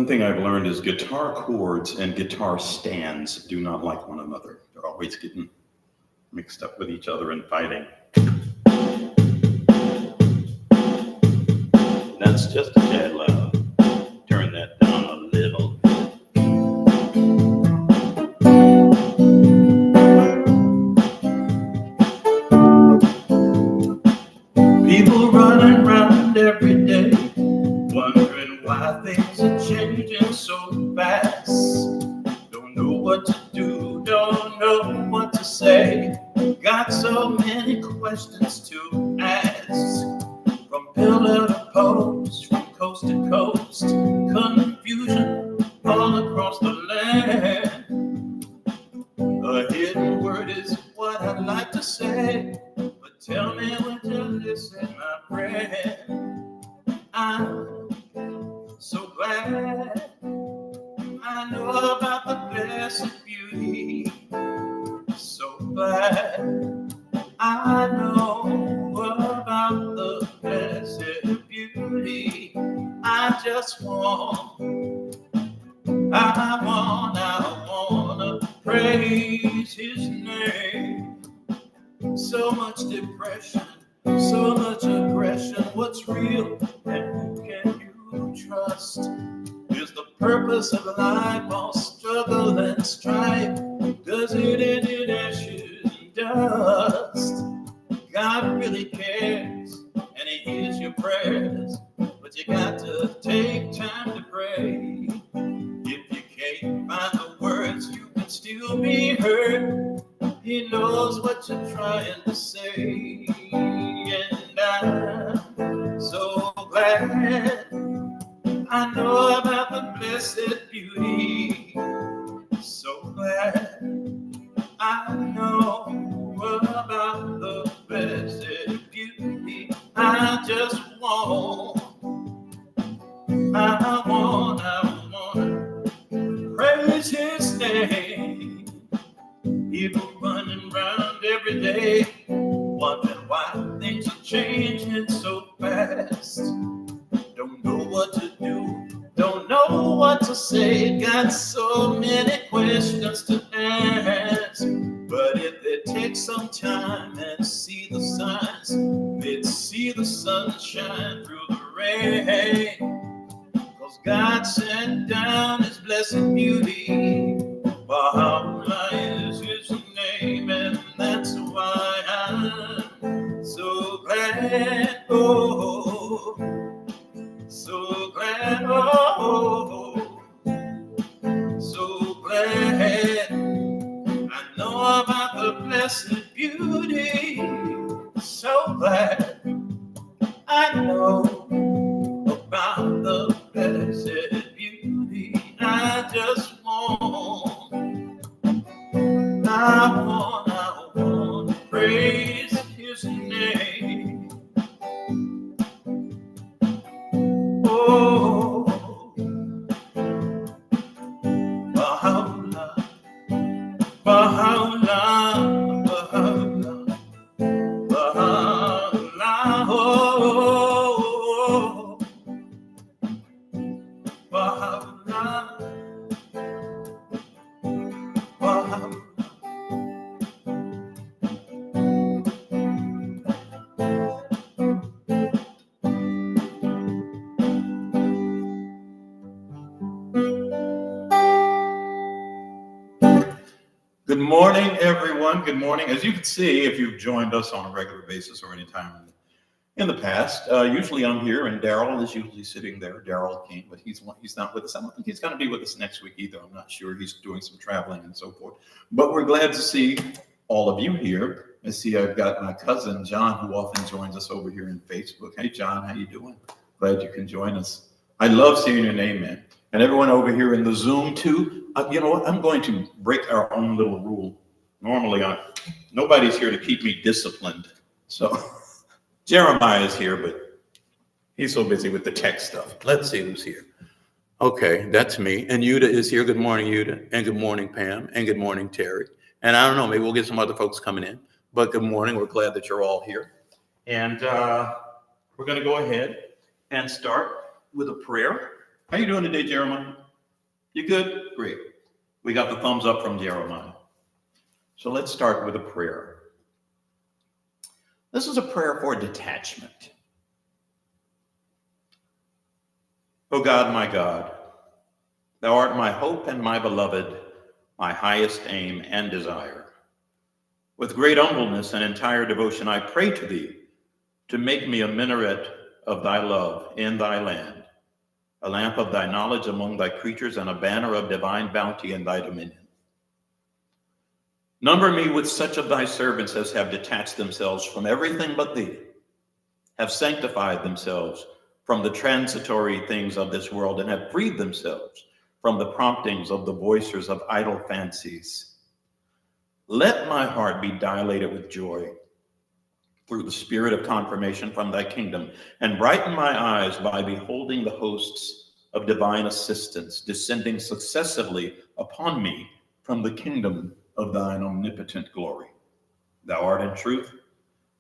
One thing I've learned is guitar chords and guitar stands do not like one another. They're always getting mixed up with each other and fighting. That's just a tad loud. Turn that down a little. People running around every day, wondering why things are changing so fast. Don't know what to do, don't know what to say. Got so many questions to ask. From pillar to post, from coast to coast, confusion all across the land. A hidden word is what I'd like to say, but tell me when to listen, my friend. I'm so glad I know about the blessed beauty. So glad I know about the blessed beauty. I just wanna praise his name. So much depression, so much aggression. What's real and who can you trust? Is the purpose of life all struggle and strife? Does it end in ashes and dust? God really cares and he hears your prayers, but you got to take time to pray. If you can't find the words, you can still be heard. He knows what you're trying to say, and I'm so glad I know about the blessed beauty. So glad I know about the blessed beauty. I just wanna praise his name. People running around every day, wondering why things are changing so fast. Don't know what to do, don't know what to say. Got so many questions to ask. But if they take some time and see the signs, they'd see the sunshine through the rain. 'Cause God sent down his blessed beauty. Baha'u'llah is his name, and that's why I'm so glad, oh, so glad, oh, so glad. I know about the blessed beauty. So glad I know about the blessed beauty. I just I want to praise his name. Oh, Baha'u'llah, Baha'u'llah, Baha'u'llah, Baha'u'llah, oh, Baha'u'llah, Baha'u'llah. Good morning, everyone. Good morning. As you can see, if you've joined us on a regular basis or any time in the past, usually I'm here and Daryl is usually sitting there. Daryl came, but he's not with us. I don't think he's going to be with us next week either. I'm not sure. He's doing some traveling and so forth. But we're glad to see all of you here. I see I've got my cousin, John, who often joins us over here in Facebook. Hey, John, how you doing? Glad you can join us. I love seeing your name, man. And everyone over here in the Zoom, too. You know what? I'm going to break our own little rule. Normally, nobody's here to keep me disciplined. So Jeremiah is here, but he's so busy with the tech stuff. Let's see who's here. Okay, that's me. And Yuda is here. Good morning, Yuda. And good morning, Pam. And good morning, Terry. And I don't know, maybe we'll get some other folks coming in. But good morning. We're glad that you're all here. And we're going to go ahead and start with a prayer. How you doing today, Jeremiah? You good? Great. We got the thumbs up from Jeremiah. So let's start with a prayer. This is a prayer for detachment. O God, my God, thou art my hope and my beloved, my highest aim and desire. With great humbleness and entire devotion, I pray to thee to make me a minaret of thy love in thy land, a lamp of thy knowledge among thy creatures, and a banner of divine bounty in thy dominion. Number me with such of thy servants as have detached themselves from everything but thee, have sanctified themselves from the transitory things of this world, and have freed themselves from the promptings of the voicers of idle fancies. Let my heart be dilated with joy through the spirit of confirmation from thy kingdom, and brighten my eyes by beholding the hosts of divine assistance descending successively upon me from the kingdom of thine omnipotent glory. Thou art in truth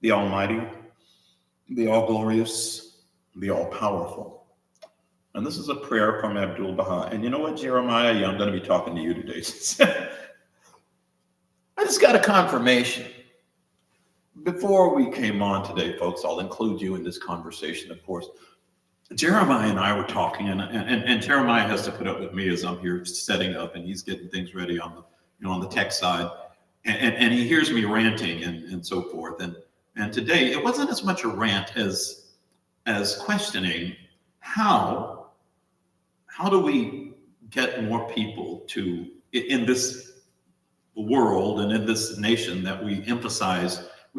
the Almighty, the All-Glorious, the All-Powerful. And this is a prayer from Abdul-Baha. And you know what, Jeremiah? Yeah, I'm going to be talking to you today. I just got a confirmation. Before we came on today, folks, I'll include you in this conversation, of course. Jeremiah and I were talking, and Jeremiah has to put up with me as I'm here setting up, and he's getting things ready on the on the tech side, and he hears me ranting and so forth. And today it wasn't as much a rant as questioning how do we get more people to, in this world and in this nation that we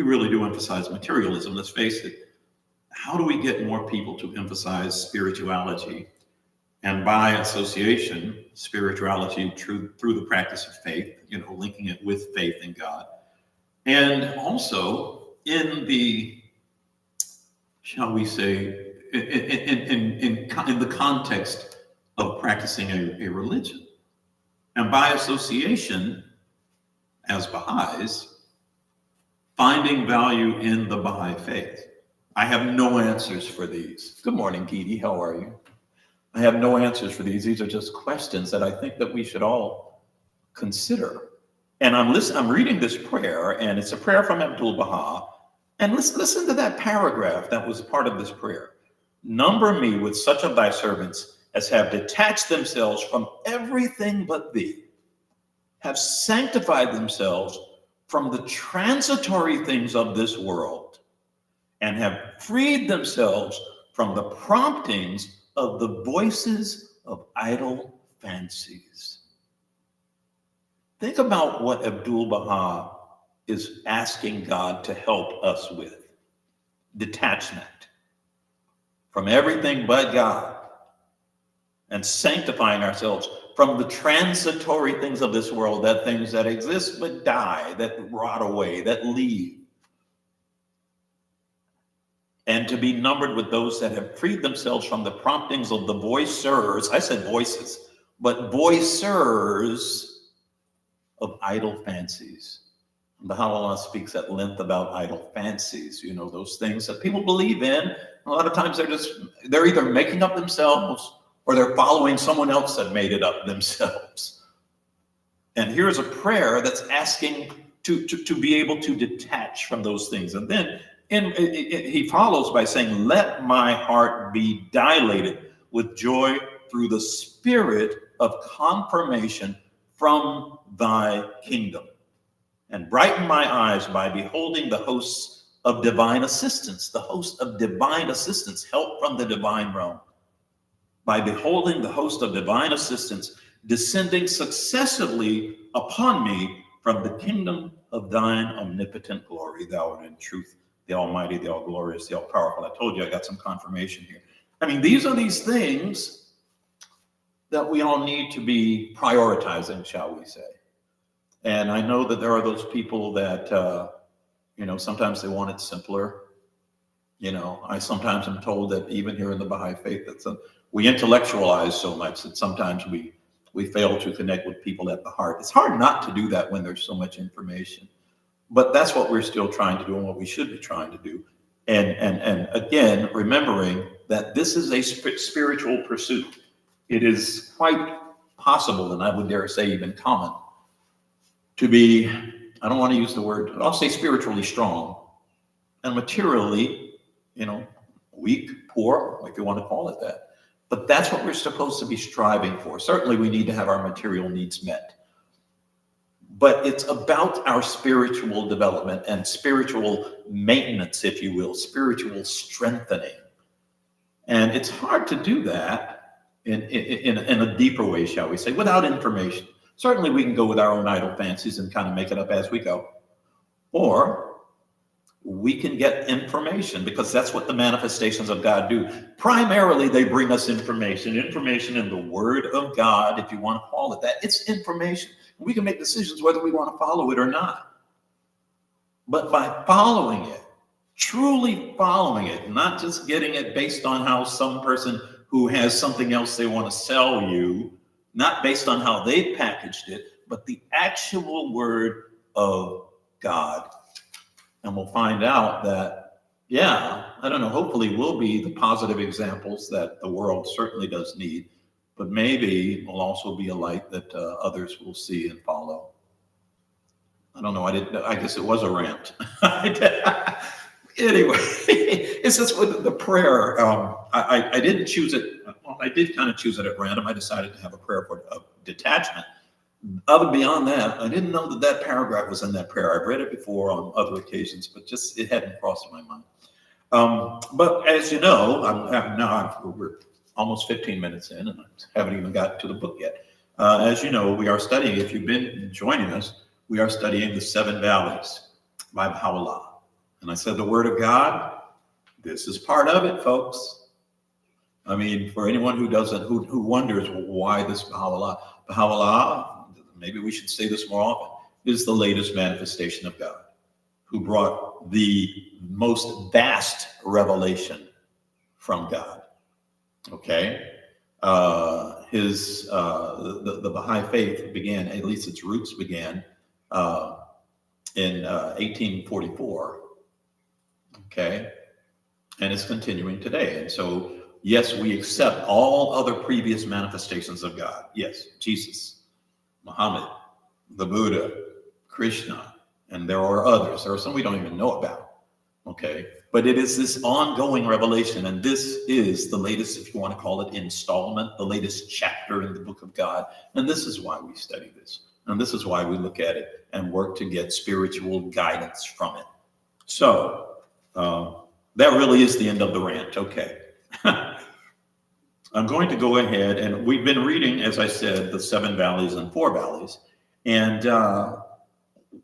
really do emphasize materialism, let's face it. How do we get more people to emphasize spirituality, and by association, spirituality through the practice of faith, linking it with faith in God, and also in the, shall we say, in the context of practicing a religion, and by association, as Baha'is, finding value in the Baha'i faith. I have no answers for these. Good morning, Geety. How are you? I have no answers for these. These are just questions that I think that we should all consider. And I'm reading this prayer, and it's a prayer from Abdul-Baha. And listen to that paragraph that was part of this prayer. Number me with such of thy servants as have detached themselves from everything but thee, have sanctified themselves from the transitory things of this world, and have freed themselves from the promptings of the voices of idle fancies. Think about what Abdul-Baha is asking God to help us with. Detachment from everything but God, and sanctifying ourselves from the transitory things of this world, that things that exist but die, that rot away, that leave. And to be numbered with those that have freed themselves from the promptings of the voicers, I said voices, but voicers of idle fancies. Baha'u'llah speaks at length about idle fancies, those things that people believe in. A lot of times they're either making up themselves or they're following someone else that made it up themselves. And here's a prayer that's asking to be able to detach from those things. And then he follows by saying, let my heart be dilated with joy through the spirit of confirmation from thy kingdom, and brighten my eyes by beholding the hosts of divine assistance, the host of divine assistance, help from the divine realm, by beholding the host of divine assistance descending successively upon me from the kingdom of thine omnipotent glory. Thou art in truth the Almighty, the All-Glorious, the All-Powerful. I told you I got some confirmation here. I mean, these are these things that we all need to be prioritizing, shall we say. And I know that there are those people that, sometimes they want it simpler. I sometimes am told that even here in the Baha'i faith, that we intellectualize so much that sometimes we fail to connect with people at the heart. It's hard not to do that when there's so much information. But that's what we're still trying to do and what we should be trying to do. And again, remembering that this is a spiritual pursuit. it is quite possible, and I would dare say even common, to be, I don't want to use the word, I'll say spiritually strong and materially, weak, poor, if you want to call it that. But that's what we're supposed to be striving for. Certainly we need to have our material needs met. But it's about our spiritual development and spiritual maintenance, if you will, spiritual strengthening. And it's hard to do that in a deeper way, shall we say, without information. Certainly we can go with our own idle fancies and kind of make it up as we go. Or we can get information, because that's what the manifestations of God do. Primarily, they bring us information in the Word of God, if you want to call it that. It's information. We can make decisions whether we want to follow it or not. But by following it, truly following it, not just getting it based on how some person who has something else they want to sell you, not based on how they packaged it, but the actual Word of God. And we'll find out that, I don't know, hopefully we'll be the positive examples that the world certainly does need, but maybe we'll also be a light that others will see and follow. I don't know. I guess it was a rant. Anyway, it's just with the prayer. I didn't choose it. Well, I did kind of choose it at random. I decided to have a prayer for detachment. Beyond that, I didn't know that paragraph was in that prayer. I've read it before on other occasions, but just it hadn't crossed my mind. But as you know, we're almost 15 minutes in, and I haven't even got to the book yet. As you know, we are studying, if you've been joining us, we are studying the 7 Valleys by Baha'u'llah. And I said the Word of God, this is part of it, folks. I mean, for anyone who wonders why this Baha'u'llah, maybe we should say this more often, is the latest manifestation of God, who brought the most vast revelation from God. Okay? The Baha'i faith began, at least its roots began in 1844. Okay? And it's continuing today. And so, yes, we accept all other previous manifestations of God. Yes, Jesus, Muhammad, the Buddha, Krishna, and there are others. There are some we don't even know about. Okay? But it is this ongoing revelation, and this is the latest, if you want to call it, installment, the latest chapter in the book of God. And this is why we study this. And this is why we look at it and work to get spiritual guidance from it. So, that really is the end of the rant. Okay. I'm going to go ahead, and we've been reading, as I said, the 7 valleys and 4 valleys. And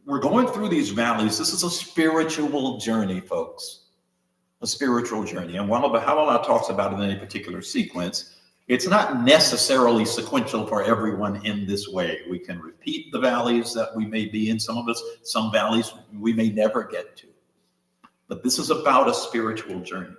we're going through these valleys. This is a spiritual journey, folks. A spiritual journey. And while Baha'u'llah talks about it in any particular sequence, it's not necessarily sequential for everyone in this way. We can repeat the valleys that we may be in, some of us, some valleys we may never get to. But this is about a spiritual journey.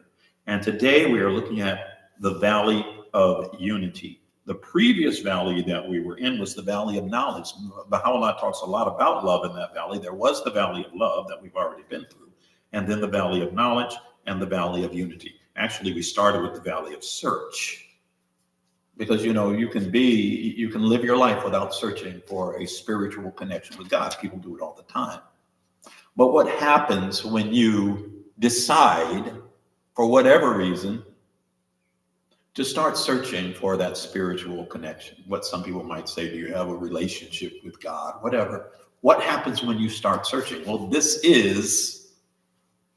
And today we are looking at the Valley of Unity. The previous valley that we were in was the Valley of Knowledge. Baha'u'llah talks a lot about love in that valley. There was the Valley of Love that we've already been through, and then the Valley of Knowledge and the Valley of Unity. Actually, we started with the Valley of Search, because you can live your life without searching for a spiritual connection with God. People do it all the time. But what happens when you decide, for whatever reason, to start searching for that spiritual connection? What some people might say, do you have a relationship with God? Whatever. What happens when you start searching? Well, this is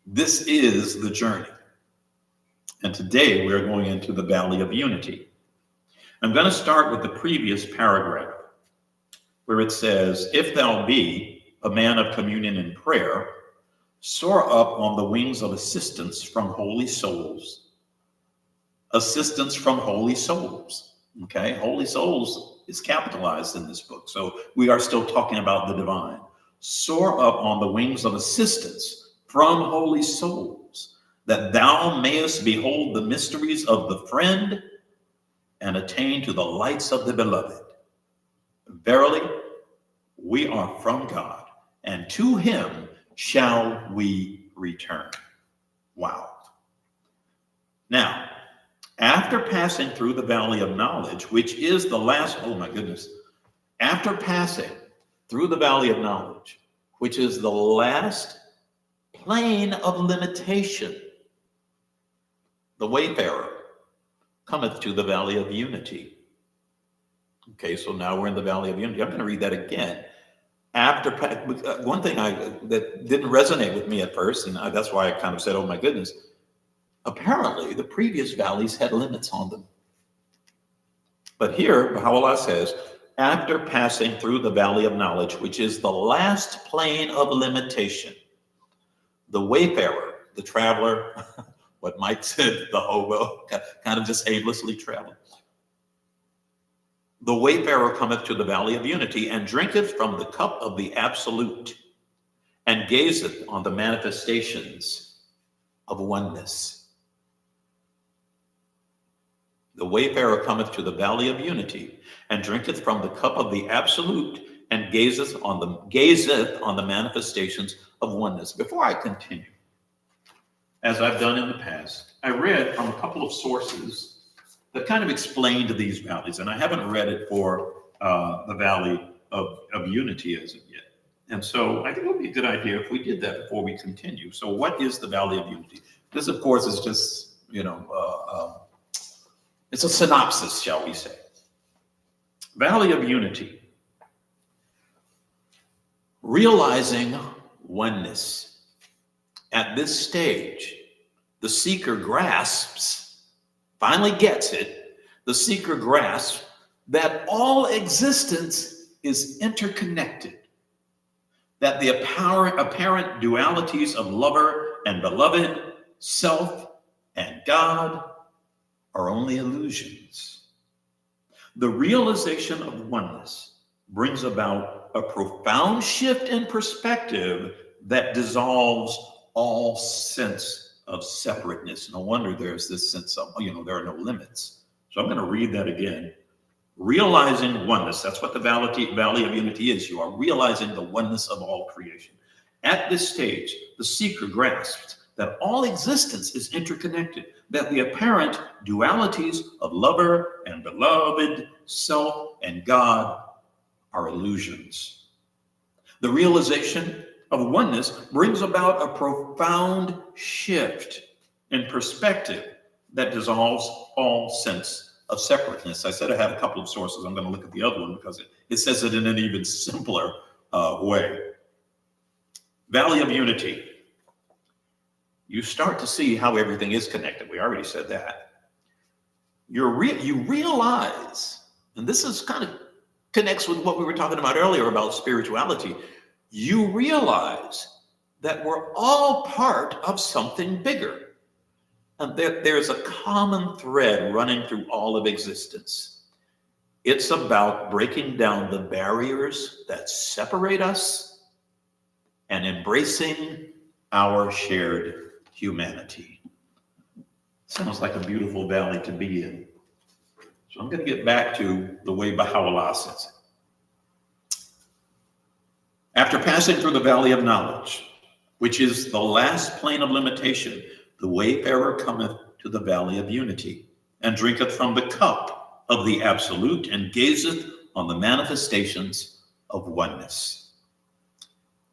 the journey. And today we're going into the Valley of Unity. I'm going to start with the previous paragraph, where it says, if thou be a man of communion and prayer, soar up on the wings of assistance from holy souls. Assistance from holy souls. Okay, holy souls is capitalized in this book. So we are still talking about the divine. Soar up on the wings of assistance from holy souls, that thou mayest behold the mysteries of the friend and attain to the lights of the beloved. Verily, we are from God, and to him shall we return. Wow. Now, After passing through the valley of knowledge, which is the last, oh my goodness, after passing through the valley of knowledge, which is the last plane of limitation, the wayfarer cometh to the valley of unity. Okay, so now we're in the valley of unity. I'm going to read that again. After one thing that didn't resonate with me at first, and that's why I kind of said, oh my goodness, apparently the previous valleys had limits on them. But here, Baha'u'llah says, after passing through the valley of knowledge, which is the last plane of limitation, the wayfarer, the traveler, what Mike said, the hobo, kind of just aimlessly traveling. The wayfarer cometh to the valley of unity and drinketh from the cup of the absolute and gazeth on the manifestations of oneness. The wayfarer cometh to the valley of unity and drinketh from the cup of the absolute and gazeth on the manifestations of oneness. Before I continue, as I've done in the past, I read from a couple of sources that kind of explained these valleys, and I haven't read it for the Valley of Unity as of yet. And so I think it would be a good idea if we did that before we continue. So what is the Valley of Unity? This, of course, is just, it's a synopsis, shall we say. Valley of Unity. Realizing oneness. At this stage, the seeker finally gets it, the seeker grasps that all existence is interconnected, that the apparent dualities of lover and beloved, self and God are only illusions. The realization of oneness brings about a profound shift in perspective that dissolves all sense of separateness. No wonder there's this sense of, there are no limits. So I'm going to read that again. Realizing oneness, that's what the Valley of Unity is. You are realizing the oneness of all creation. At this stage, the seeker grasps that all existence is interconnected, that the apparent dualities of lover and beloved, self and God are illusions. The realization of oneness brings about a profound shift in perspective that dissolves all sense of separateness. I said I had a couple of sources. I'm going to look at the other one because it says it in an even simpler way. Valley of Unity. You start to see how everything is connected. We already said that. You realize, and this is kind of connects with what we were talking about earlier about spirituality. You realize that we're all part of something bigger. And there's a common thread running through all of existence. It's about breaking down the barriers that separate us and embracing our shared humanity. Sounds like a beautiful valley to be in. So I'm going to get back to the way Baha'u'llah says it. After passing through the valley of knowledge, which is the last plane of limitation, the wayfarer cometh to the valley of unity, and drinketh from the cup of the absolute, and gazeth on the manifestations of oneness.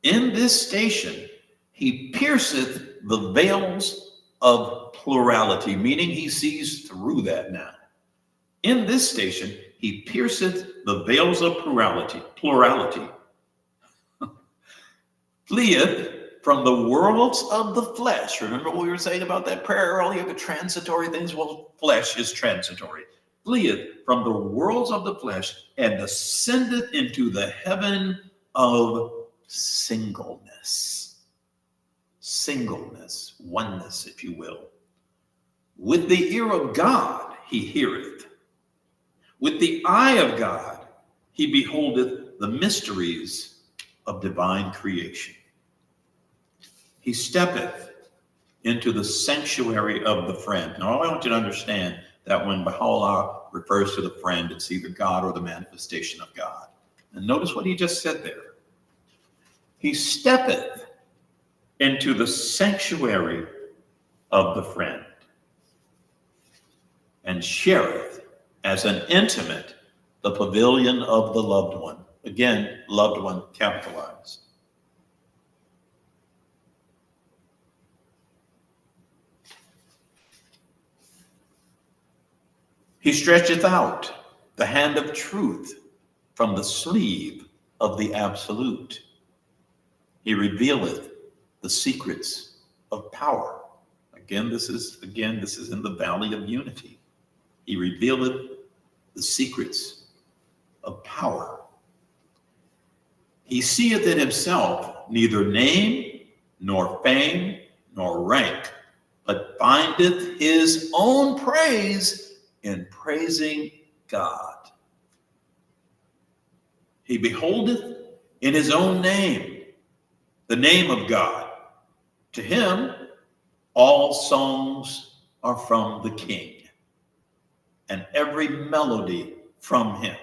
In this station, he pierceth the veils of plurality, meaning he sees through that now. In this station, he pierceth the veils of plurality, fleeth from the worlds of the flesh. Remember what we were saying about that prayer earlier, the transitory things? Well, flesh is transitory. Fleeth from the worlds of the flesh and ascendeth into the heaven of singleness. Singleness, oneness, if you will. With the ear of God he heareth. With the eye of God he beholdeth the mysteries of divine creation. He steppeth into the sanctuary of the friend. Now, I want you to understand that when Baha'u'llah refers to the friend, it's either God or the manifestation of God. And notice what he just said there. He steppeth into the sanctuary of the friend. and shareth as an intimate the pavilion of the loved one. Again, loved one capitalized. He stretcheth out the hand of truth from the sleeve of the absolute. He revealeth the secrets of power. Again, this is in the valley of unity. He revealeth the secrets of power. He seeth in himself neither name, nor fame, nor rank, but findeth his own praise in praising God. He beholdeth in his own name, the name of God. To him, all songs are from the King, and every melody from him.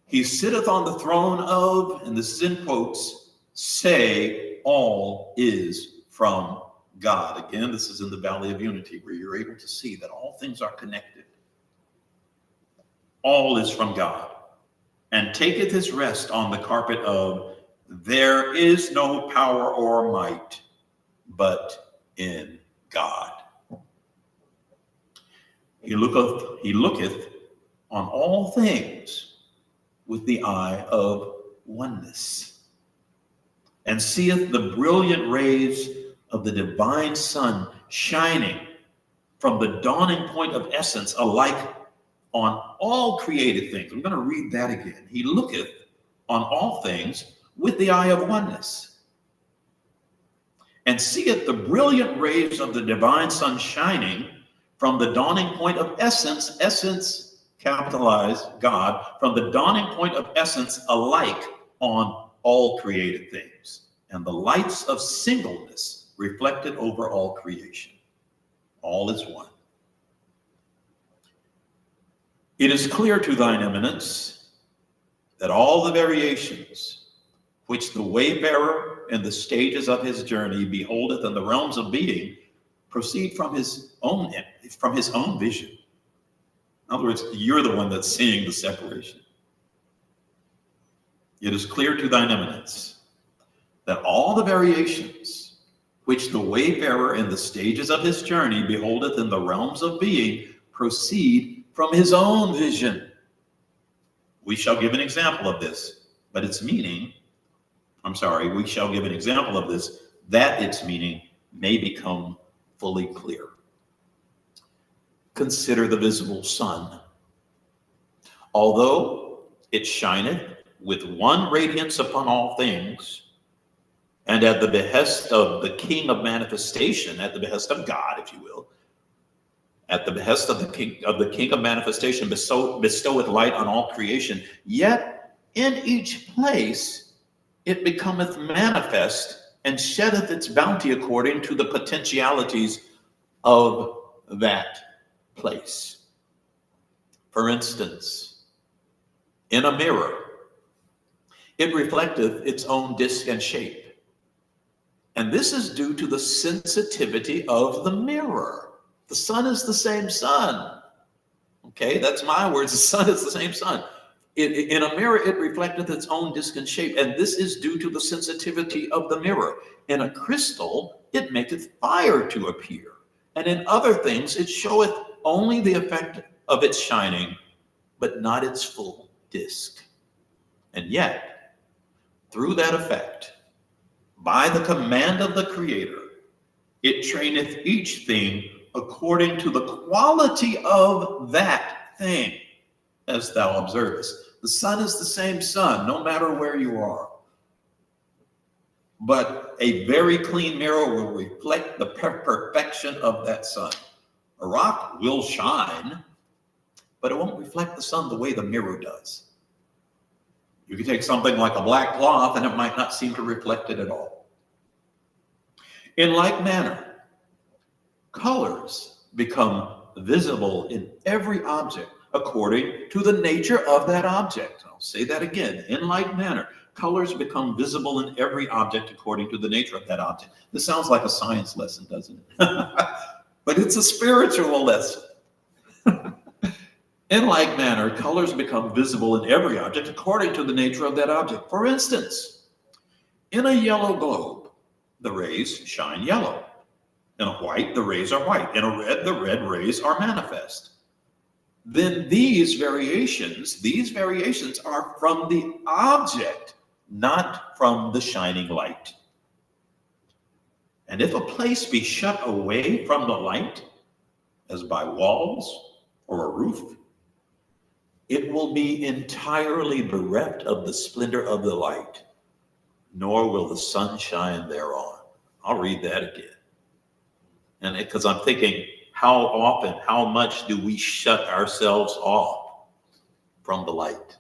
He sitteth on the throne of, and this is in quotes, say, all is from God. Again, this is in the Valley of Unity, where you're able to see that all things are connected. All is from God. And taketh his rest on the carpet of, there is no power or might but in God. He looketh on all things with the eye of oneness, and seeth the brilliant rays of the divine sun shining from the dawning point of essence alike on all created things. I'm going to read that again. He looketh on all things with the eye of oneness, and seeth the brilliant rays of the divine sun shining from the dawning point of essence, essence capitalized God, from the dawning point of essence alike on all created things, and the lights of singleness reflected over all creation. All is one. It is clear to thine eminence that all the variations which the wayfarer in the stages of his journey beholdeth in the realms of being proceed from his own vision. In other words, you're the one that's seeing the separation. It is clear to thine eminence that all the variations which the wayfarer in the stages of his journey beholdeth in the realms of being proceed from his own vision. We shall give an example of this, but its meaning, we shall give an example of this, that its meaning may become fully clear. Consider the visible sun. Although it shineth with one radiance upon all things, and at the behest of the King of manifestation, at the behest of God, if you will, at the behest of the King of manifestation, bestoweth light on all creation, yet in each place it becometh manifest and sheddeth its bounty according to the potentialities of that place. For instance, in a mirror, it reflecteth its own disk and shape. And this is due to the sensitivity of the mirror. The sun is the same sun. Okay, that's my words. The sun is the same sun. In a mirror, it reflecteth its own disk and shape, and this is due to the sensitivity of the mirror. In a crystal, it maketh fire to appear, and in other things, it showeth only the effect of its shining, but not its full disk. And yet, through that effect, by the command of the Creator, it traineth each thing according to the quality of that thing, as thou observest. The sun is the same sun, no matter where you are. But a very clean mirror will reflect the perfection of that sun. A rock will shine, but it won't reflect the sun the way the mirror does. You can take something like a black cloth and it might not seem to reflect it at all. In like manner, colors become visible in every object according to the nature of that object. I'll say that again. In like manner, colors become visible in every object according to the nature of that object. This sounds like a science lesson, doesn't it? But it's a spiritual lesson. In like manner, colors become visible in every object according to the nature of that object. For instance, in a yellow globe, the rays shine yellow. In a white, the rays are white. In a red, the red rays are manifest. Then these variations are from the object, not from the shining light. And if a place be shut away from the light, as by walls or a roof, it will be entirely bereft of the splendor of the light, nor will the sun shine thereon. I'll read that again. And because I'm thinking, how often, how much do we shut ourselves off from the light?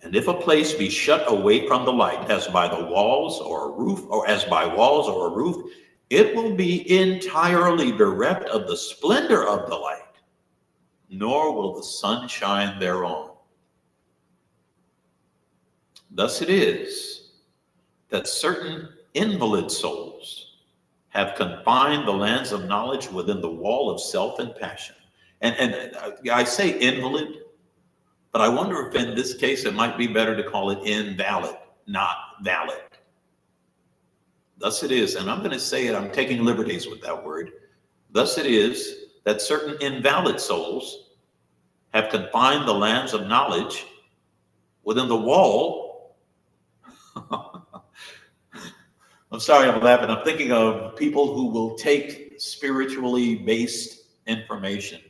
And if a place be shut away from the light, as by the walls or a roof, or as by walls or a roof, it will be entirely bereft of the splendor of the light, nor will the sun shine thereon. Thus it is that certain invalid souls have confined the lands of knowledge within the wall of self and passion. And I say invalid, but I wonder if in this case it might be better to call it invalid, not valid. Thus it is, and I'm going to say it, I'm taking liberties with that word. Thus it is that certain invalid souls have confined the lands of knowledge within the wall. I'm sorry, I'm laughing. I'm thinking of people who will take spiritually based information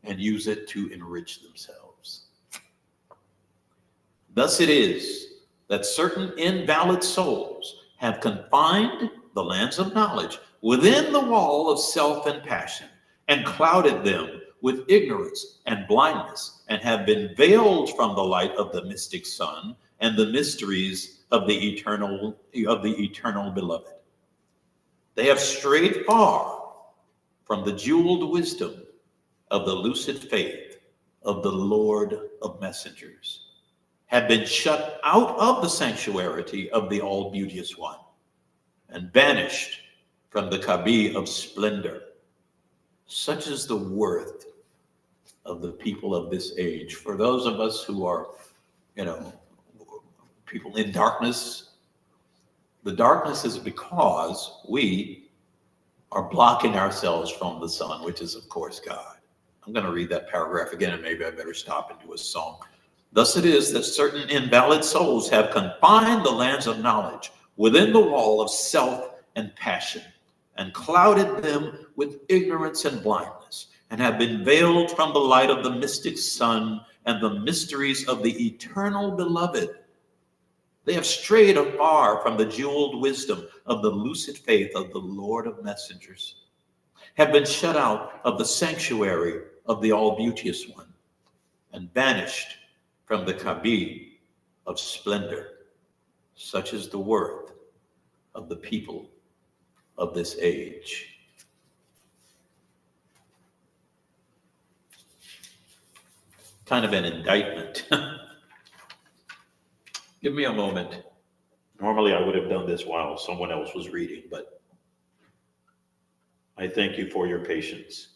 and use it to enrich themselves. Thus it is that certain invalid souls have confined the lands of knowledge within the wall of self and passion, and clouded them with ignorance and blindness, and have been veiled from the light of the mystic sun and the mysteries of the eternal beloved. They have strayed far from the jeweled wisdom of the lucid faith of the Lord of messengers, have been shut out of the sanctuary of the all beauteous one, and banished from the Kabi of splendor. Such is the worth of the people of this age. For those of us who are, people in darkness, the darkness is because we are blocking ourselves from the sun, which is, of course, God. I'm going to read that paragraph again, and maybe I better stop and do a song. Thus it is that certain invalid souls have confined the lands of knowledge within the wall of self and passion, and clouded them with ignorance and blindness, and have been veiled from the light of the mystic sun and the mysteries of the eternal beloved. They have strayed afar from the jeweled wisdom of the lucid faith of the Lord of messengers, have been shut out of the sanctuary of the all beauteous one, and banished from the Kabi of splendor. Such is the worth of the people of this age. Kind of an indictment. Give me a moment. Normally I would have done this while someone else was reading, but I thank you for your patience.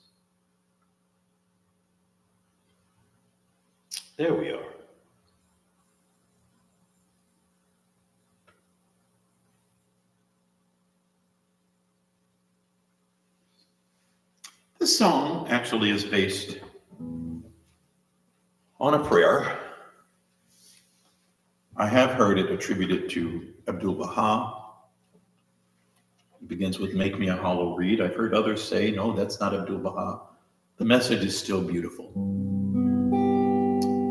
There we are. This song actually is based on a prayer. I have heard it attributed to Abdul-Baha. It begins with "Make me a hollow reed." I've heard others say, no, that's not Abdul-Baha. The message is still beautiful.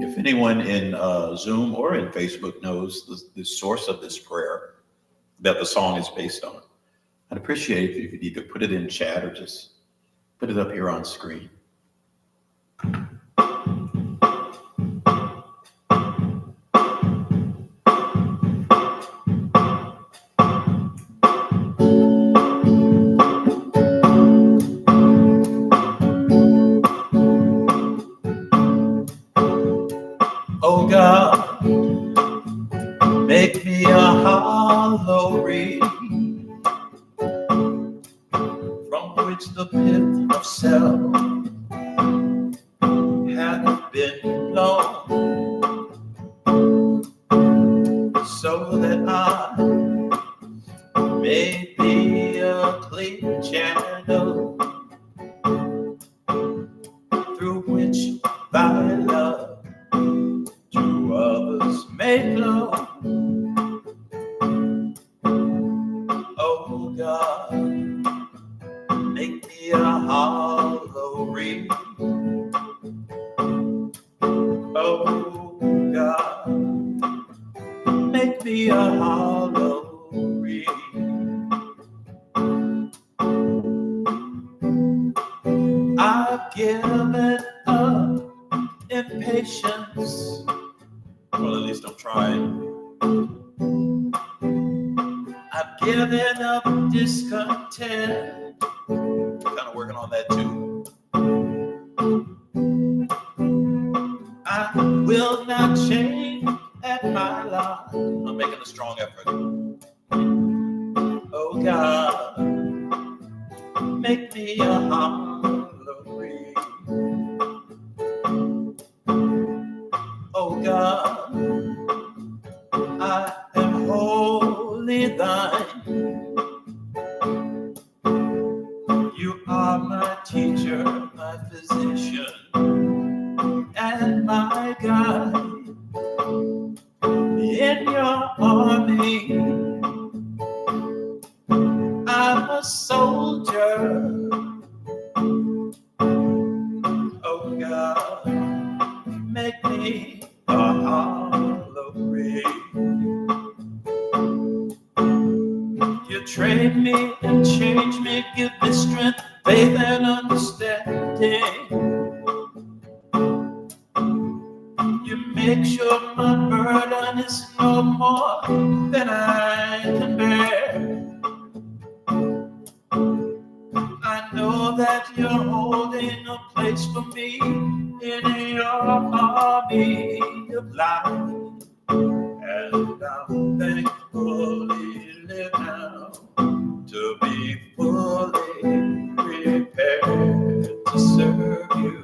If anyone in Zoom or in Facebook knows the source of this prayer that the song is based on, I'd appreciate it if you could either put it in chat or just put it up here on screen. Oh God, make me a hollow reed from which the pith of self that I may be a clean channel through which thy love to others may flow. Oh God, make me a hollow reed. Oh God, make me a hollow reed. I've given up impatience. Well, at least I'm trying. I've given up discontent. Kind of working on that too. I will not change at my lot. I'm making a strong effort. Oh God, make me a hollow reed. Oh God, I am wholly thine. You are my teacher, my physician, and my guide. In your army, I'm a soldier. Oh God, make me a hollow reed. You train me and change me, give me strength, faith, and understanding. You make sure my burden is no more than I can bear. I know that you're holding a place for me in your army of life. And I'm thankfully live now to be fully prepared to serve you.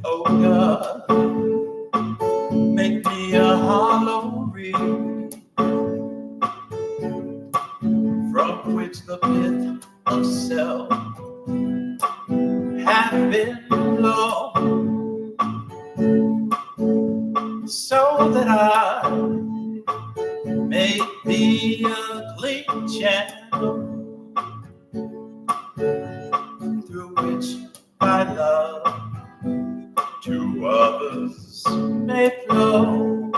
Oh God, make me a hollow reed from which the pit of self hath been blown, so that I may be a clean channel through which my love to others may flow.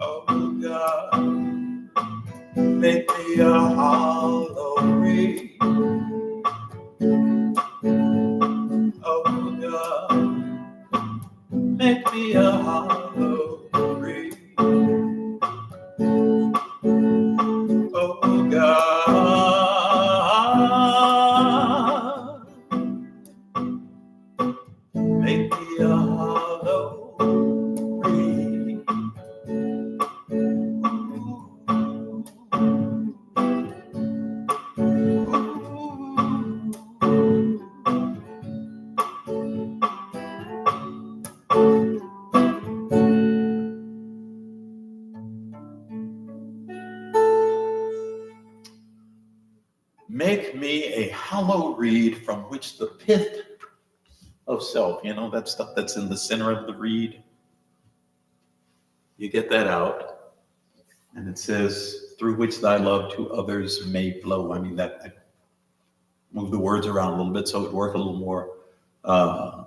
Oh God, make me a hollow reed. Oh God, make me a hollow reed. Oh God, make me a hollow reed. Make me a hollow reed from which the pith of self, you know, that stuff that's in the center of the reed, you get that out, and it says, through which thy love to others may flow. I mean, that I move the words around a little bit so it work a little more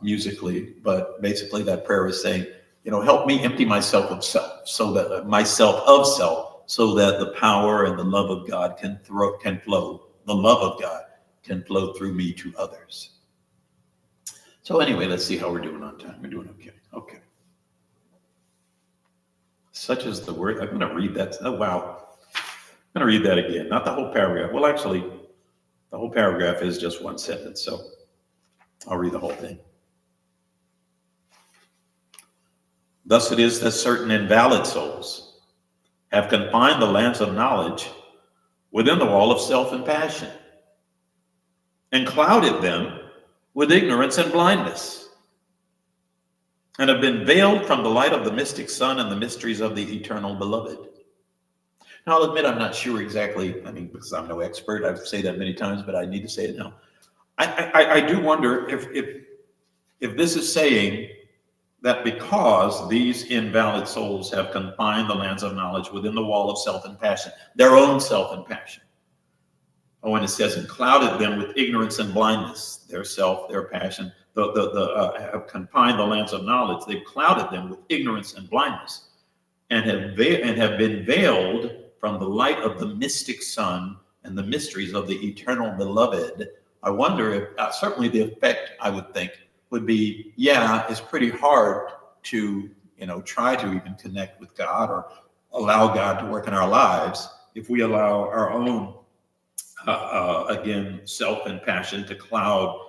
musically, but basically that prayer is saying, you know, help me empty myself of self, so that myself of self, so that the power and the love of God can flow. The love of God can flow through me to others. So anyway, let's see how we're doing on time. We're doing okay. Okay. Such is the word. I'm going to read that. Oh, wow. I'm going to read that again. Not the whole paragraph. Well, actually, the whole paragraph is just one sentence, so I'll read the whole thing. Thus it is that certain invalid souls have confined the lamps of knowledge within the wall of self and passion, and clouded them with ignorance and blindness, and have been veiled from the light of the mystic sun and the mysteries of the eternal beloved. Now, I'll admit I'm not sure exactly, because I'm no expert. I've said that many times, but I need to say it now. I do wonder if this is saying that because these invalid souls have confined the lands of knowledge within the wall of self and passion, their own self and passion. Oh, and it says, and clouded them with ignorance and blindness, their self, their passion, have confined the lands of knowledge. They've clouded them with ignorance and blindness, and have been veiled from the light of the mystic sun and the mysteries of the eternal beloved. I wonder if, certainly the effect, I would think, would be, yeah, it's pretty hard to, try to even connect with God or allow God to work in our lives if we allow our own, again, self and passion to cloud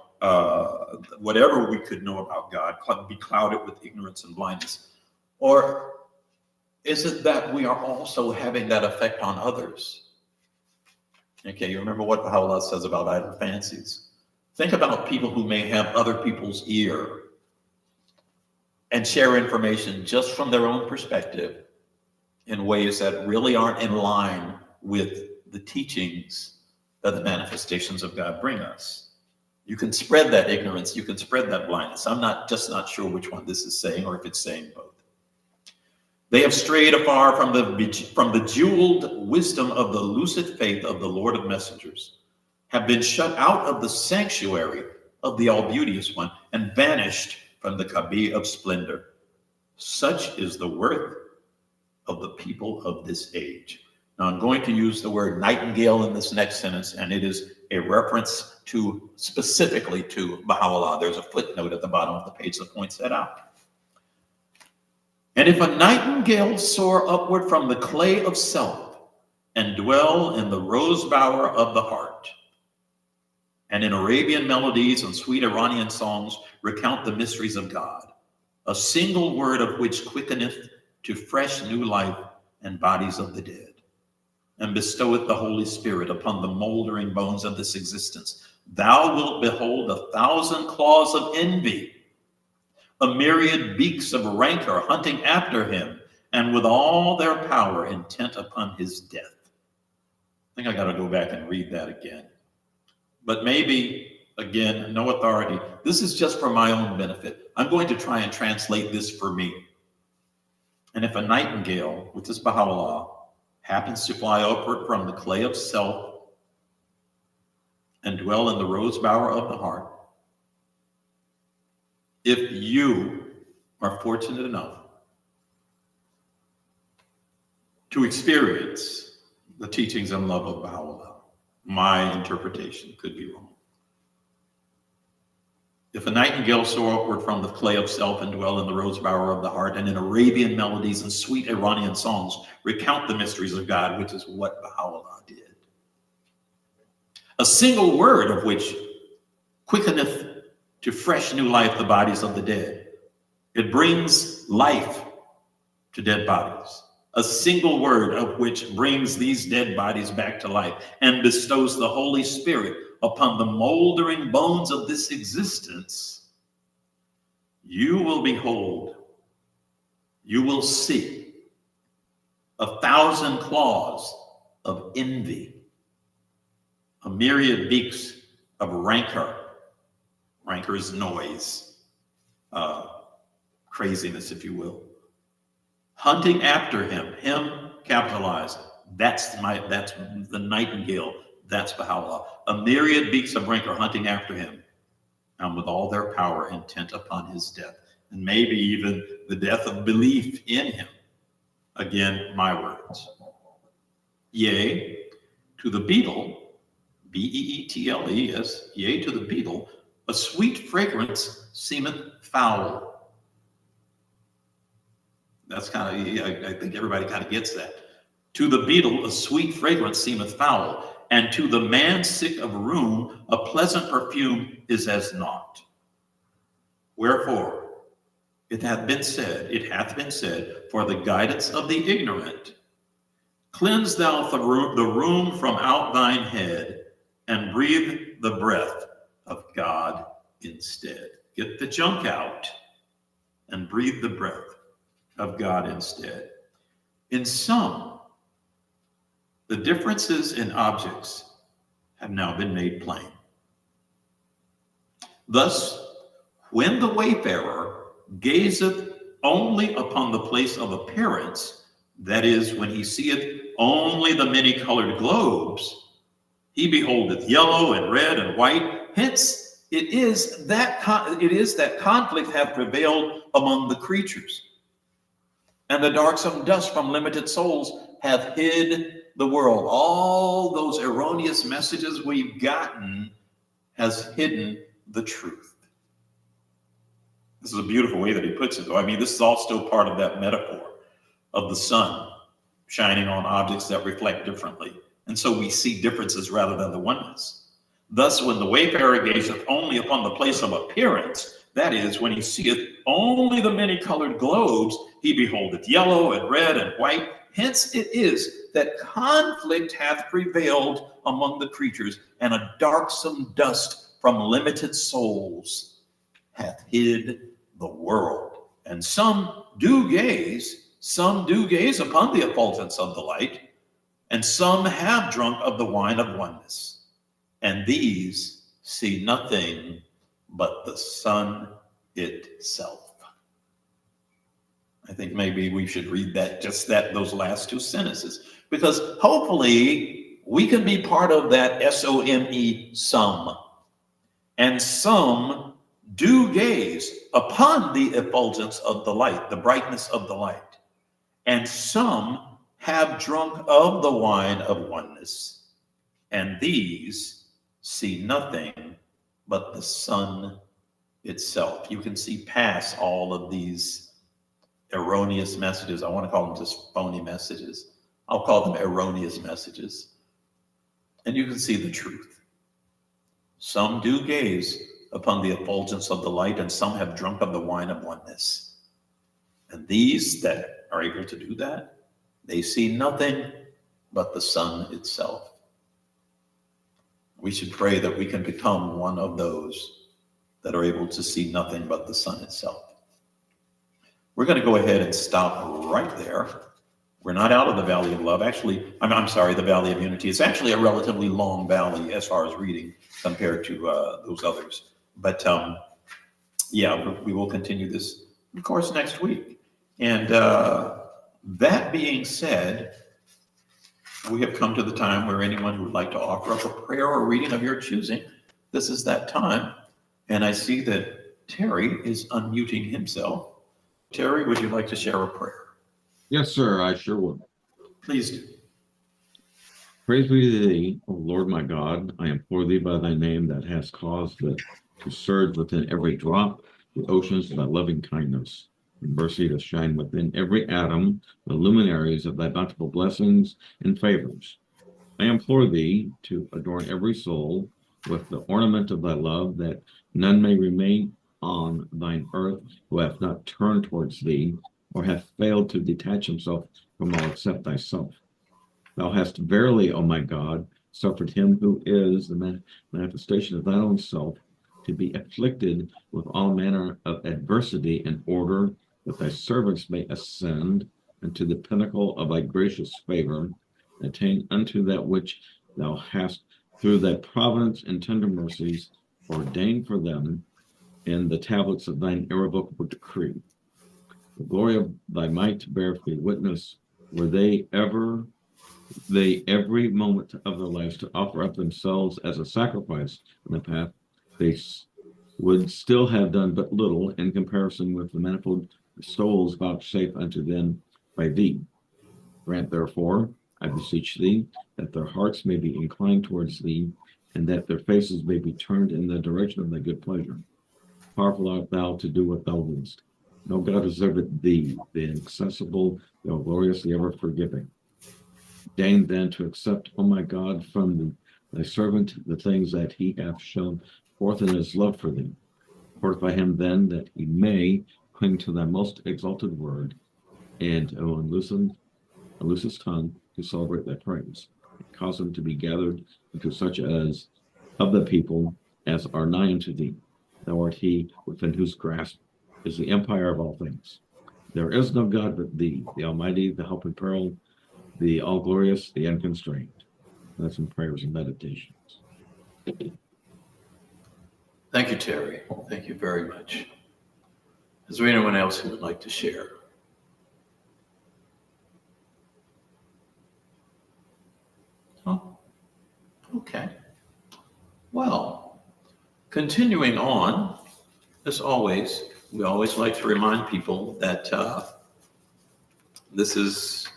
whatever we could know about God, be clouded with ignorance and blindness. Or is it that we are also having that effect on others? Okay, you remember what Baha'u'llah says about idle fancies. Think about people who may have other people's ear and share information just from their own perspective in ways that really aren't in line with the teachings that the manifestations of God bring us. You can spread that ignorance, you can spread that blindness. I'm not sure which one this is saying, or if it's saying both. They have strayed afar from the jeweled wisdom of the lucid faith of the Lord of messengers, have been shut out of the sanctuary of the all-beauteous one, and vanished from the Kabe of splendor. Such is the worth of the people of this age. Now, I'm going to use the word nightingale in this next sentence, and it is a reference specifically to Baha'u'llah. There's a footnote at the bottom of the page that points that out. And if a nightingale soar upward from the clay of self and dwell in the rose bower of the heart, and in Arabian melodies and sweet Iranian songs recount the mysteries of God, a single word of which quickeneth to fresh new life and bodies of the dead, and bestoweth the Holy Spirit upon the moldering bones of this existence, thou wilt behold 1,000 claws of envy, a myriad beaks of rancor hunting after him, and with all their power intent upon his death. I think I got to go back and read that again. But maybe, again, no authority. This is just for my own benefit. I'm going to try and translate this for me. And if a nightingale, which is Baha'u'llah, happens to fly upward from the clay of self and dwell in the rose bower of the heart, if you are fortunate enough to experience the teachings and love of Baha'u'llah, my interpretation could be wrong. If a nightingale soar upward from the clay of self and dwell in the rose bower of the heart, and in Arabian melodies and sweet Iranian songs recount the mysteries of God, which is what Baha'u'llah did, a single word of which quickeneth to fresh new life the bodies of the dead. It brings life to dead bodies. A single word of which brings these dead bodies back to life and bestows the Holy Spirit upon the moldering bones of this existence. You will behold, you will see 1,000 claws of envy, a myriad beaks of rancor. Rancor is noise, craziness, if you will. Hunting after him capitalized. That's the nightingale. That's Baha'u'llah. A myriad beaks of rancor hunting after him, and with all their power intent upon his death, and maybe even the death of belief in him. Again, my words. Yea, to the beetle, B-E-E-T-L-E-S, yea, to the beetle, a sweet fragrance seemeth foul. That's kind of, I think everybody kind of gets that. To the beetle, a sweet fragrance seemeth foul, and to the man sick of rheum, a pleasant perfume is as naught. Wherefore, it hath been said, for the guidance of the ignorant, cleanse thou the rheum from out thine head, and breathe the breath of God instead. Get the junk out and breathe the breath of God instead. In some, the differences in objects have now been made plain. Thus, when the wayfarer gazeth only upon the place of appearance, that is, when he seeth only the many-colored globes, he beholdeth yellow and red and white. Hence, it is that conflict hath prevailed among the creatures, and the darksome dust from limited souls hath hid the world. All those erroneous messages we've gotten has hidden the truth. This is a beautiful way that he puts it, though. I mean, this is all still part of that metaphor of the sun shining on objects that reflect differently. And so we see differences rather than the oneness. Thus, when the wayfarer gazeth only upon the place of appearance, that is, when he seeth only the many-colored globes, he beholdeth yellow and red and white. Hence it is that conflict hath prevailed among the creatures, and a darksome dust from limited souls hath hid the world. And some do gaze upon the effulgence of the light, and some have drunk of the wine of oneness, and these see nothing but the sun itself. I think maybe we should read those last two sentences, because hopefully we can be part of that SOME, some. And some do gaze upon the effulgence of the light, the brightness of the light. And some have drunk of the wine of oneness, and these see nothing but the sun itself. You can see past all of these erroneous messages. I want to call them just phony messages. I'll call them erroneous messages. And you can see the truth. Some do gaze upon the effulgence of the light, and some have drunk of the wine of oneness. And these that are able to do that, they see nothing but the sun itself. We should pray that we can become one of those that are able to see nothing but the sun itself. We're going to go ahead and stop right there. We're not out of the Valley of Love. Actually, I'm sorry, the Valley of Unity. It's actually a relatively long valley as far as reading compared to those others. But yeah, we will continue this, of course, next week. And that being said, we have come to the time where anyone who would like to offer up a prayer or reading of your choosing, this is that time. And I see that Terry is unmuting himself. Terry, would you like to share a prayer? Yes, sir, I sure would. Please do. Praise be to thee, O Lord my God. I implore thee by thy name that hast caused to surge within every drop the oceans of thy loving kindness, and mercy to shine within every atom the luminaries of thy bountiful blessings and favors. I implore thee to adorn every soul with the ornament of thy love, that none may remain on thine earth who hath not turned towards thee, or hath failed to detach himself from all except thyself. Thou hast verily, O my God, suffered him who is the manifestation of thine own self to be afflicted with all manner of adversity, in order that thy servants may ascend unto the pinnacle of thy gracious favor, and attain unto that which thou hast through thy providence and tender mercies ordained for them in the tablets of thine irrevocable decree. The glory of thy might beareth thee witness, were they every moment of their lives to offer up themselves as a sacrifice in the path, they would still have done but little in comparison with the manifold souls vouchsafed unto them by thee. Grant, therefore, I beseech thee, that their hearts may be inclined towards thee, and that their faces may be turned in the direction of thy good pleasure. Powerful art thou to do what thou willst. No God deserveth thee, the inaccessible, thou glorious, the ever forgiving. Deign then to accept, O my God, from thy servant the things that he hath shown forth in his love for thee. Fortify him then, that he may cling to thy most exalted word, and unloosen his tongue to celebrate thy praise. And cause him to be gathered into such as of the people as are nigh unto thee. Thou art he within whose grasp is the empire of all things. There is no God but thee, the Almighty, the helping pearl, the all glorious, the unconstrained. That's in prayers and meditations. Thank you, Terry. Thank you very much. Is there anyone else who would like to share? Oh, okay. Well, continuing on, as always, we always like to remind people that this is,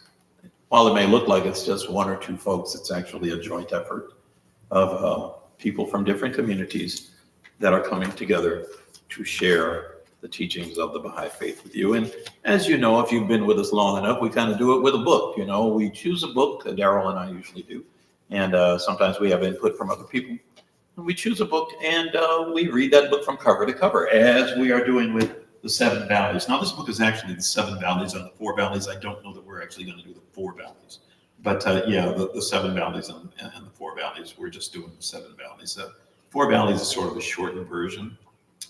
while it may look like it's just one or two folks, it's actually a joint effort of people from different communities that are coming together to share the teachings of the Baha'i faith with you. And as you know, if you've been with us long enough, we kind of do it with a book. We choose a book, Daryl and I usually do, and sometimes we have input from other people. And we choose a book and we read that book from cover to cover, as we are doing with the Seven Valleys. Now, this book is actually the Seven Valleys and the Four Valleys. I don't know that we're actually going to do the Four Valleys. But yeah, the Seven Valleys and the Four Valleys, we're just doing the Seven Valleys. Four Valleys is sort of a shortened version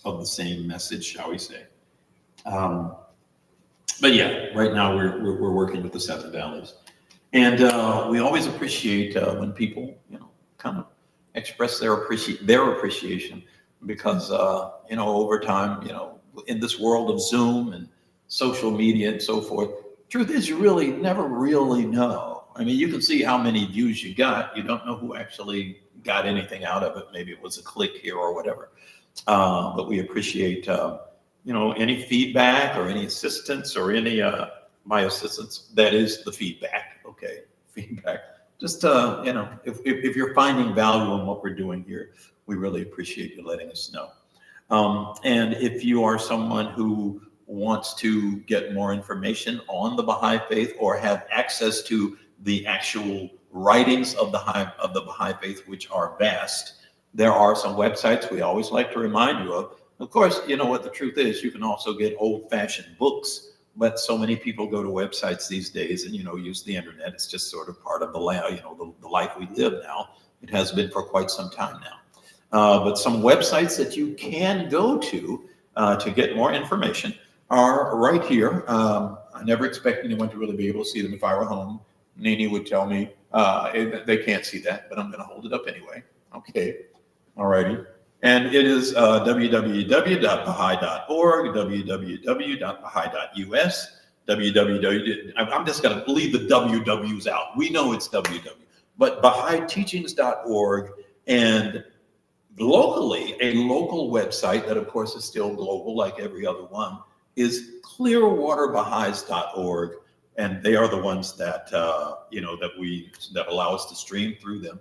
of the same message, shall we say. But yeah, right now we're working with the Seven Valleys. And we always appreciate when people, kind of express their appreciation because, over time, in this world of Zoom and social media and so forth, truth is you really never really know. I mean, you can see how many views you got. You don't know who actually got anything out of it. Maybe it was a click here or whatever. But we appreciate, any feedback or any assistance or any my assistance. That is the feedback. Okay, feedback. Just if you're finding value in what we're doing here, we really appreciate you letting us know. And if you are someone who wants to get more information on the Baha'i faith or have access to the actual writings of the Baha'i faith, which are vast, there are some websites we always like to remind you of. Of course, you know what the truth is. You can also get old-fashioned books, but so many people go to websites these days and use the internet. It's just sort of part of the life we live now. It has been for quite some time now. But some websites that you can go to get more information are right here. I never expect anyone to really be able to see them. If I were home, Nini would tell me they can't see that, but I'm going to hold it up anyway. Okay. All righty. And it is www.baha'i.org, www.baha'i.us, www. I'm just going to leave the wwws out. We know it's www. But Baha'iTeachings.org, and locally, a local website that, of course, is still global like every other one, is clearwaterbahais.org. And they are the ones that, that allow us to stream through them.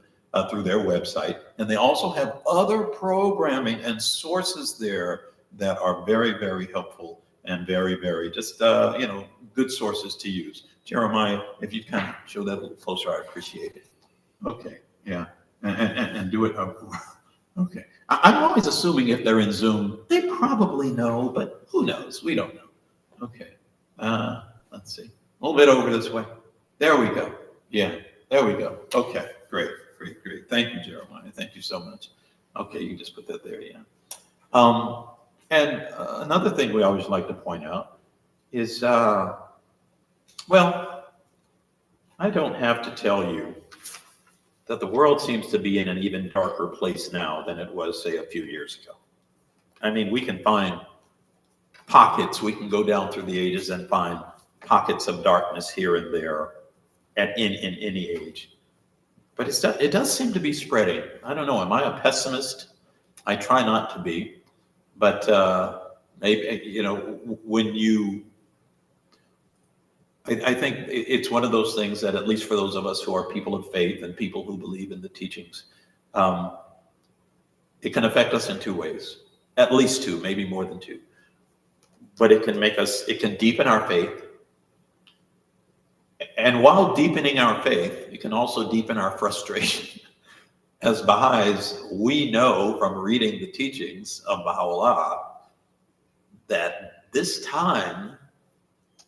Through their website. And they also have other programming and sources there that are very, very helpful and very, very just, good sources to use. Jeremiah, if you'd kind of show that a little closer, I appreciate it. Okay, yeah, and do it. Okay. I'm always assuming if they're in Zoom, they probably know, but who knows? We don't know. Okay, let's see. A little bit over this way. There we go. Yeah, there we go. Okay, great. Great. Thank you, Jeremiah. Thank you so much. Okay, you just put that there, yeah. And another thing we always like to point out is, I don't have to tell you that the world seems to be in an even darker place now than it was, say, a few years ago. I mean, we can find pockets. We can go down through the ages and find pockets of darkness here and there in any age. But it does seem to be spreading. I don't know. Am I a pessimist? I try not to be. But maybe, I think it's one of those things that, at least for those of us who are people of faith and people who believe in the teachings, it can affect us in two ways, at least two, maybe more than two. But it can deepen our faith. And while deepening our faith, it can also deepen our frustration. As Baha'is, we know from reading the teachings of Baha'u'llah that this time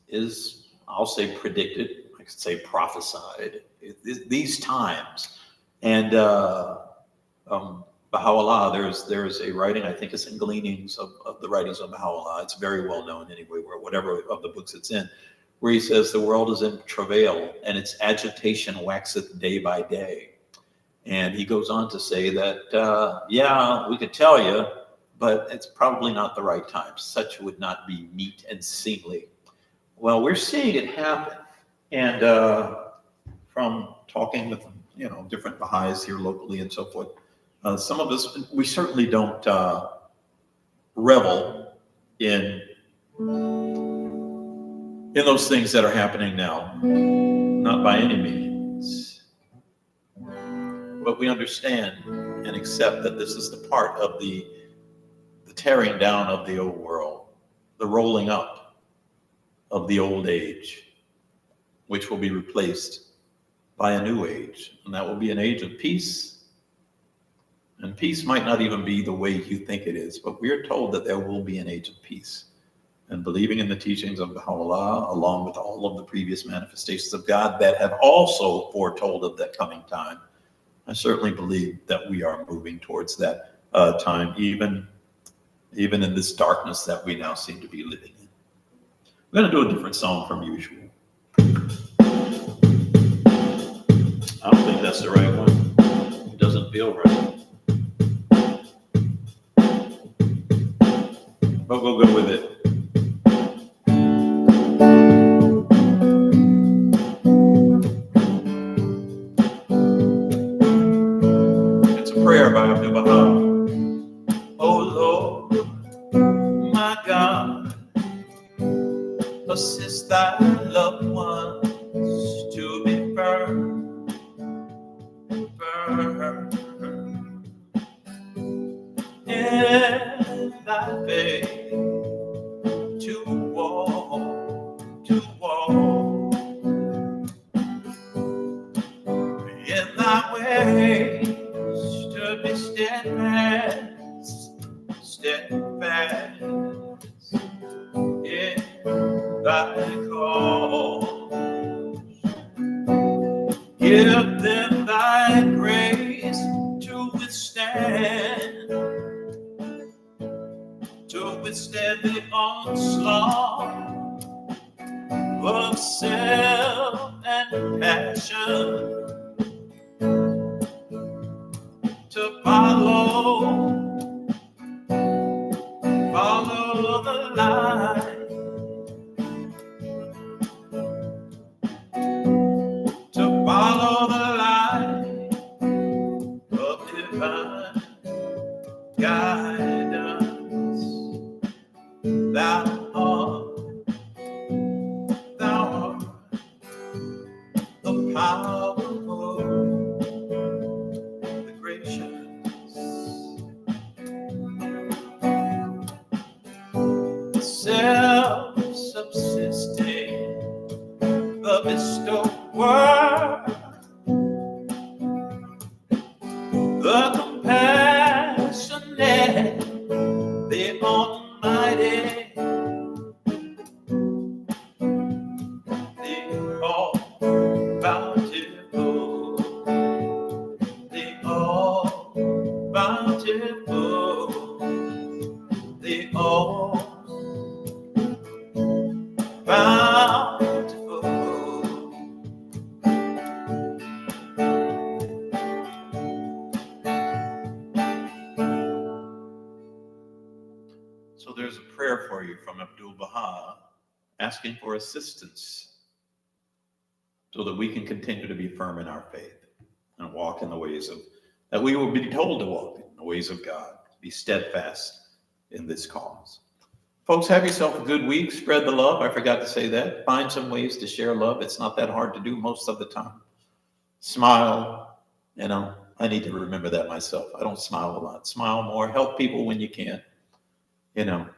is, I'll say, predicted, I could say prophesied, these times. And Baha'u'llah, there's a writing, I think it's in Gleanings of the writings of Baha'u'llah. It's very well known anyway, where whatever of the books it's in, where he says the world is in travail and its agitation waxeth day by day. And he goes on to say that, yeah, we could tell you, but it's probably not the right time. Such would not be meet and seemly. Well, we're seeing it happen. And from talking with, different Baha'is here locally and so forth, some of us, we certainly don't revel in those things that are happening now, not by any means. But we understand and accept that this is the part of the tearing down of the old world, the rolling up of the old age, which will be replaced by a new age. And that will be an age of peace. And peace might not even be the way you think it is, but we are told that there will be an age of peace. And believing in the teachings of Baha'u'llah, along with all of the previous manifestations of God that have also foretold of that coming time, I certainly believe that we are moving towards that time, even in this darkness that we now seem to be living in. We're going to do a different song from usual. I don't think that's the right one. It doesn't feel right. But we'll go with it. It's a prayer by Abdul Baha. Oh Lord, my God, assist thy loved ones to be firm in thy faith, to walk in thy ways, to be steadfast in thy cause. Give them thy grace to withstand the onslaught of self and passion, to follow the light, to follow the light of divine guidance. Thou art the powerful, the gracious, the self-subsisting, the bestower, the compassionate, the almighty, the all-bountiful, the all-bountiful, the all-bountiful. So there's a prayer for you from Abdul Baha, asking for assistance so that we can continue to be firm in our faith and walk in the ways that we will be told to walk in the ways of God, be steadfast in this cause. Folks, have yourself a good week. Spread the love. I forgot to say that. Find some ways to share love. It's not that hard to do most of the time. Smile. I need to remember that myself. I don't smile a lot. Smile more. Help people when you can.